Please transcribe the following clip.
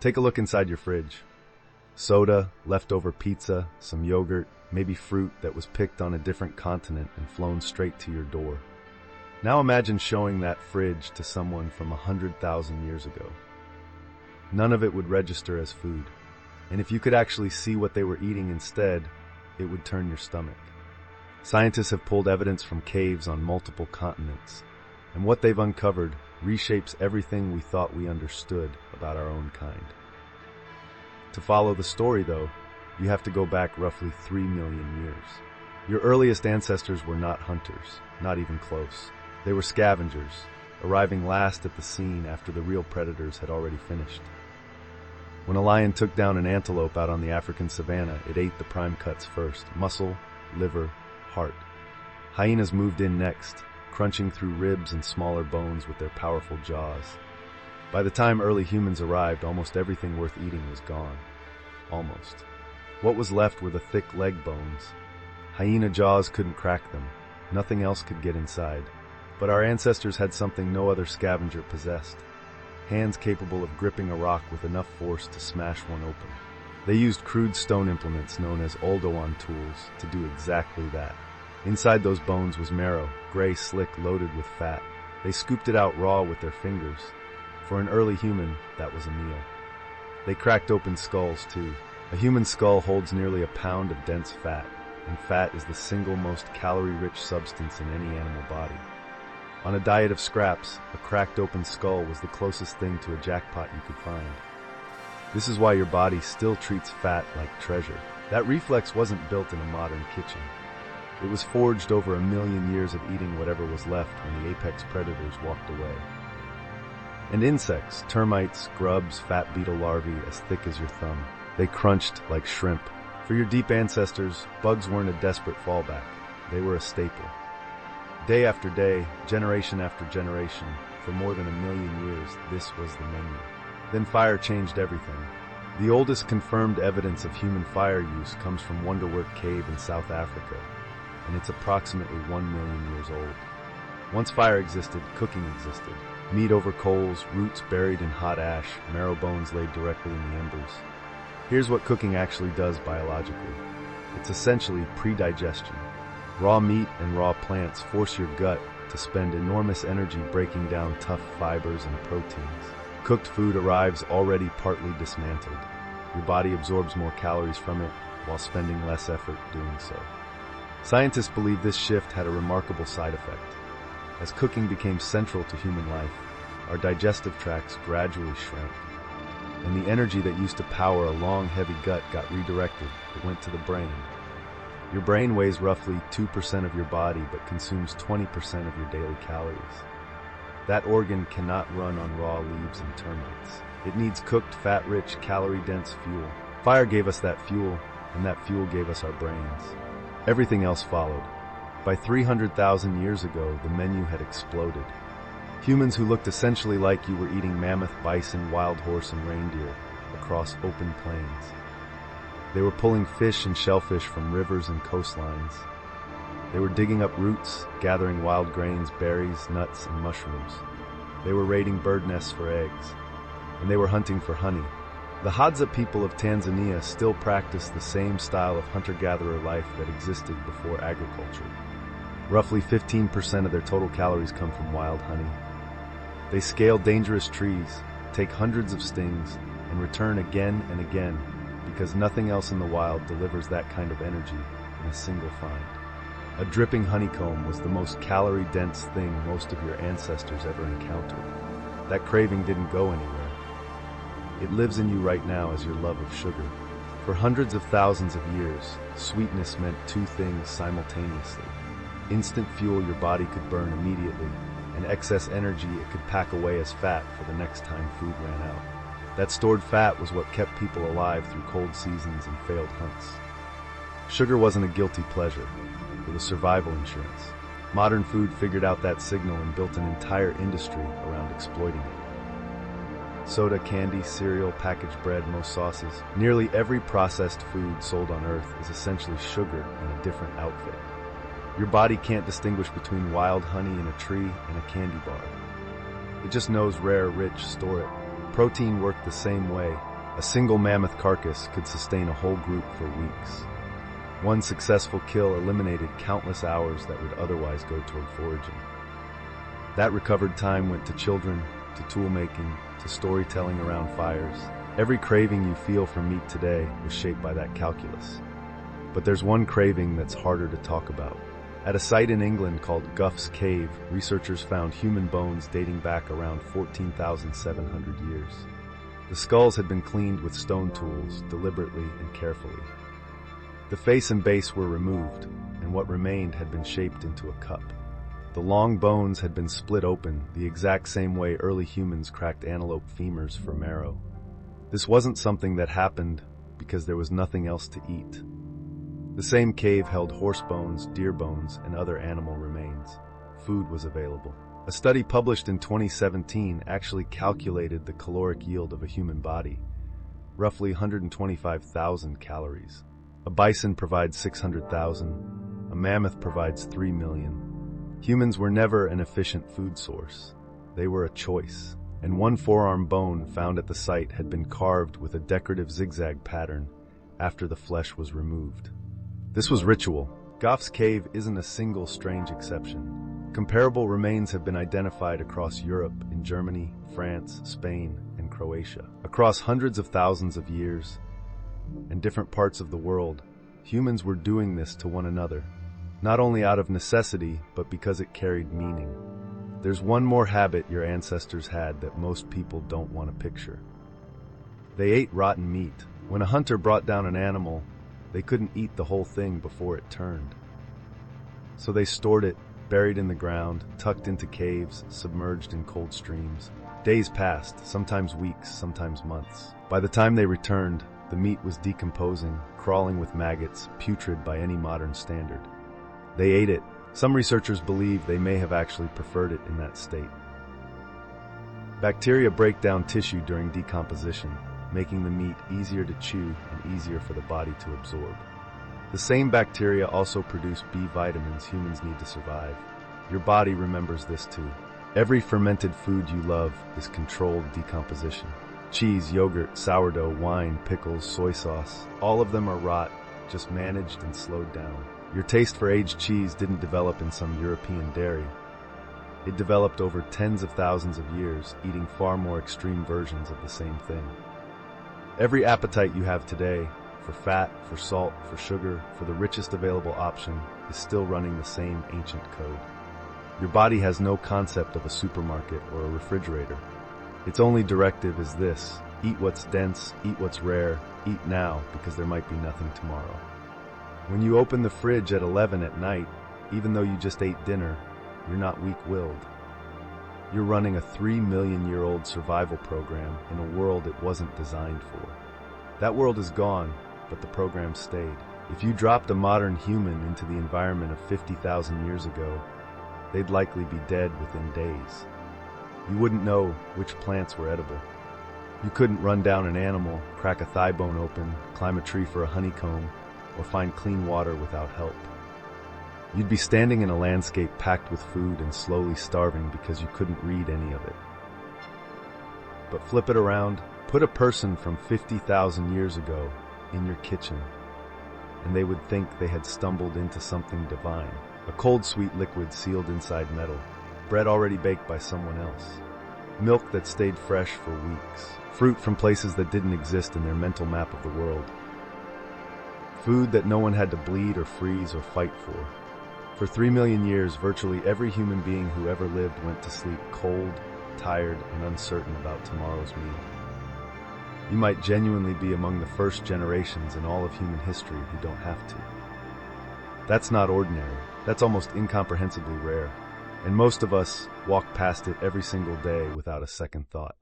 Take a look inside your fridge. Soda, leftover pizza, some yogurt, maybe fruit that was picked on a different continent and flown straight to your door. Now imagine showing that fridge to someone from 100,000 years ago. None of it would register as food. And if you could actually see what they were eating instead, it would turn your stomach. Scientists have pulled evidence from caves on multiple continents, and what they've uncovered reshapes everything we thought we understood about our own kind. To follow the story, though, you have to go back roughly 3 million years. Your earliest ancestors were not hunters, not even close. They were scavengers, arriving last at the scene after the real predators had already finished. When a lion took down an antelope out on the African savanna, it ate the prime cuts first: muscle, liver, heart. Hyenas moved in next, crunching through ribs and smaller bones with their powerful jaws. By the time early humans arrived, almost everything worth eating was gone. Almost. What was left were the thick leg bones. Hyena jaws couldn't crack them. Nothing else could get inside. But our ancestors had something no other scavenger possessed: hands capable of gripping a rock with enough force to smash one open. They used crude stone implements known as oldowan tools to do exactly that. Inside those bones was marrow, gray slick loaded with fat. They scooped it out raw with their fingers. For an early human, that was a meal. They cracked open skulls, too. A human skull holds nearly a pound of dense fat, and fat is the single most calorie-rich substance in any animal body. On a diet of scraps, a cracked open skull was the closest thing to a jackpot you could find. This is why your body still treats fat like treasure. That reflex wasn't built in a modern kitchen. It was forged over 1 million years of eating whatever was left when the apex predators walked away. And insects, termites, grubs, fat beetle larvae as thick as your thumb. They crunched like shrimp. For your deep ancestors, bugs weren't a desperate fallback. They were a staple. Day after day, generation after generation, for more than 1 million years, this was the menu. Then fire changed everything. The oldest confirmed evidence of human fire use comes from Wonderwork Cave in South Africa, and it's approximately 1 million years old. Once fire existed, cooking existed. Meat over coals, roots buried in hot ash, marrow bones laid directly in the embers. Here's what cooking actually does biologically. It's essentially pre-digestion. Raw meat and raw plants force your gut to spend enormous energy breaking down tough fibers and proteins. Cooked food arrives already partly dismantled. Your body absorbs more calories from it while spending less effort doing so. Scientists believe this shift had a remarkable side effect. As cooking became central to human life, our digestive tracts gradually shrank, and the energy that used to power a long, heavy gut got redirected. It went to the brain. Your brain weighs roughly 2% of your body, but consumes 20% of your daily calories. That organ cannot run on raw leaves and termites. It needs cooked, fat-rich, calorie-dense fuel. Fire gave us that fuel, and that fuel gave us our brains. Everything else followed. By 300,000 years ago, the menu had exploded. Humans who looked essentially like you were eating mammoth, bison, wild horse, and reindeer across open plains. They were pulling fish and shellfish from rivers and coastlines. They were digging up roots, gathering wild grains, berries, nuts, and mushrooms. They were raiding bird nests for eggs, and they were hunting for honey. The Hadza people of Tanzania still practice the same style of hunter-gatherer life that existed before agriculture. Roughly 15% of their total calories come from wild honey. They scale dangerous trees, take hundreds of stings, and return again and again because nothing else in the wild delivers that kind of energy in a single find. A dripping honeycomb was the most calorie-dense thing most of your ancestors ever encountered. That craving didn't go anywhere. It lives in you right now as your love of sugar. For hundreds of thousands of years, sweetness meant two things simultaneously: instant fuel your body could burn immediately, and excess energy it could pack away as fat for the next time food ran out. That stored fat was what kept people alive through cold seasons and failed hunts. Sugar wasn't a guilty pleasure. It was survival insurance. Modern food figured out that signal and built an entire industry around exploiting it. Soda, candy, cereal, packaged bread, most sauces. Nearly every processed food sold on Earth is essentially sugar in a different outfit. Your body can't distinguish between wild honey in a tree and a candy bar. It just knows rare, rich, store it. Protein worked the same way. A single mammoth carcass could sustain a whole group for weeks. One successful kill eliminated countless hours that would otherwise go toward foraging. That recovered time went to children, to tool making, to storytelling around fires. Every craving you feel for meat today was shaped by that calculus. But there's one craving that's harder to talk about. At a site in England called Gough's Cave, researchers found human bones dating back around 14,700 years. The skulls had been cleaned with stone tools, deliberately and carefully. The face and base were removed, and what remained had been shaped into a cup. The long bones had been split open, the exact same way early humans cracked antelope femurs for marrow. This wasn't something that happened because there was nothing else to eat. The same cave held horse bones, deer bones, and other animal remains. Food was available. A study published in 2017 actually calculated the caloric yield of a human body, roughly 125,000 calories. A bison provides 600,000. A mammoth provides 3 million. Humans were never an efficient food source. They were a choice, and one forearm bone found at the site had been carved with a decorative zigzag pattern after the flesh was removed. This was ritual. Gough's Cave isn't a single strange exception. Comparable remains have been identified across Europe, in Germany, France, Spain, and Croatia. Across hundreds of thousands of years, and different parts of the world, humans were doing this to one another, not only out of necessity, but because it carried meaning. There's one more habit your ancestors had that most people don't want to picture. They ate rotten meat. When a hunter brought down an animal, they couldn't eat the whole thing before it turned. So they stored it, buried in the ground, tucked into caves, submerged in cold streams. Days passed, sometimes weeks, sometimes months. By the time they returned, the meat was decomposing, crawling with maggots, putrid by any modern standard. They ate it. Some researchers believe they may have actually preferred it in that state. Bacteria break down tissue during decomposition, making the meat easier to chew and easier for the body to absorb. The same bacteria also produce B vitamins humans need to survive. Your body remembers this too. Every fermented food you love is controlled decomposition. Cheese, yogurt, sourdough, wine, pickles, soy sauce, all of them are rot, just managed and slowed down. Your taste for aged cheese didn't develop in some European dairy. It developed over tens of thousands of years, eating far more extreme versions of the same thing. Every appetite you have today, for fat, for salt, for sugar, for the richest available option, is still running the same ancient code. Your body has no concept of a supermarket or a refrigerator. Its only directive is this: eat what's dense, eat what's rare, eat now because there might be nothing tomorrow. When you open the fridge at 11 at night, even though you just ate dinner, you're not weak-willed. You're running a 3-million-year-old survival program in a world it wasn't designed for. That world is gone, but the program stayed. If you dropped a modern human into the environment of 50,000 years ago, they'd likely be dead within days. You wouldn't know which plants were edible. You couldn't run down an animal, crack a thigh bone open, climb a tree for a honeycomb, or find clean water without help. You'd be standing in a landscape packed with food and slowly starving because you couldn't read any of it. But flip it around, put a person from 50,000 years ago in your kitchen, and they would think they had stumbled into something divine. A cold, sweet liquid sealed inside metal, bread already baked by someone else, milk that stayed fresh for weeks, fruit from places that didn't exist in their mental map of the world, food that no one had to bleed or freeze or fight for. For 3 million years, virtually every human being who ever lived went to sleep cold, tired, and uncertain about tomorrow's meal. You might genuinely be among the first generations in all of human history who don't have to. That's not ordinary. That's almost incomprehensibly rare. And most of us walk past it every single day without a second thought.